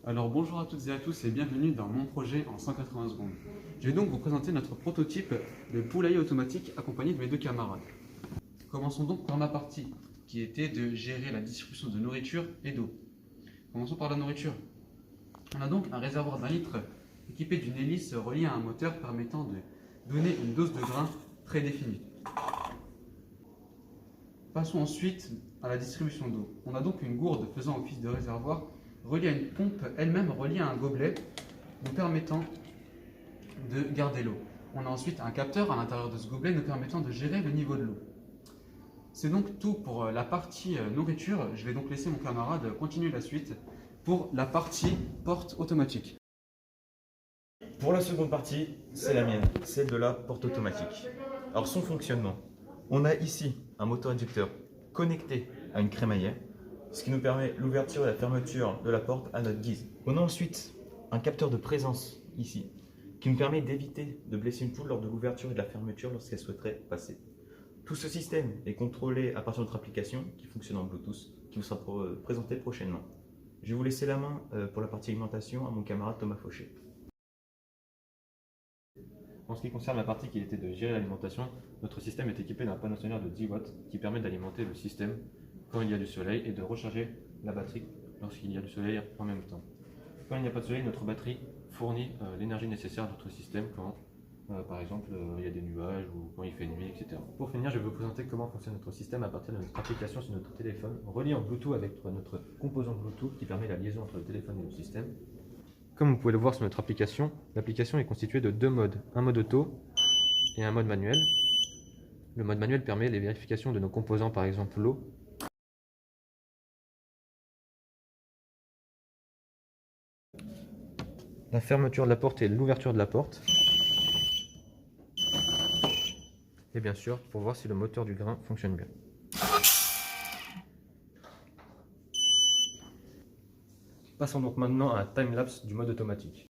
Alors bonjour à toutes et à tous et bienvenue dans mon projet en 180 secondes. Je vais donc vous présenter notre prototype de poulailler automatique accompagné de mes deux camarades. Commençons donc par ma partie qui était de gérer la distribution de nourriture et d'eau. Commençons par la nourriture. On a donc un réservoir d'1 litre équipé d'une hélice reliée à un moteur permettant de donner une dose de grain très définie. Passons ensuite à la distribution d'eau. On a donc une gourde faisant office de réservoir reliée à une pompe elle-même reliée à un gobelet nous permettant de garder l'eau. On a ensuite un capteur à l'intérieur de ce gobelet nous permettant de gérer le niveau de l'eau. C'est donc tout pour la partie nourriture. Je vais donc laisser mon camarade continuer la suite pour la partie porte automatique. Pour la seconde partie, c'est la mienne, celle de la porte automatique. Alors son fonctionnement, on a ici un moteur éjecteur connecté à une crémaillère, ce qui nous permet l'ouverture et la fermeture de la porte à notre guise. On a ensuite un capteur de présence ici, qui nous permet d'éviter de blesser une poule lors de l'ouverture et de la fermeture lorsqu'elle souhaiterait passer. Tout ce système est contrôlé à partir de notre application qui fonctionne en Bluetooth, qui vous sera présentée prochainement. Je vais vous laisser la main pour la partie alimentation à mon camarade Thomas Fauché. En ce qui concerne la partie qui était de gérer l'alimentation, notre système est équipé d'un panneau solaire de 10 watts qui permet d'alimenter le système quand il y a du soleil et de recharger la batterie lorsqu'il y a du soleil en même temps. Quand il n'y a pas de soleil, notre batterie fournit l'énergie nécessaire à notre système quand, par exemple, il y a des nuages ou quand il fait nuit, etc. Pour finir, je vais vous présenter comment fonctionne notre système à partir de notre application sur notre téléphone, relié en Bluetooth avec notre composant Bluetooth qui permet la liaison entre le téléphone et le système. Comme vous pouvez le voir sur notre application, l'application est constituée de deux modes, un mode auto et un mode manuel. Le mode manuel permet les vérifications de nos composants, par exemple l'eau, la fermeture de la porte et l'ouverture de la porte, et bien sûr pour voir si le moteur du grain fonctionne bien. Passons donc maintenant à un timelapse du mode automatique.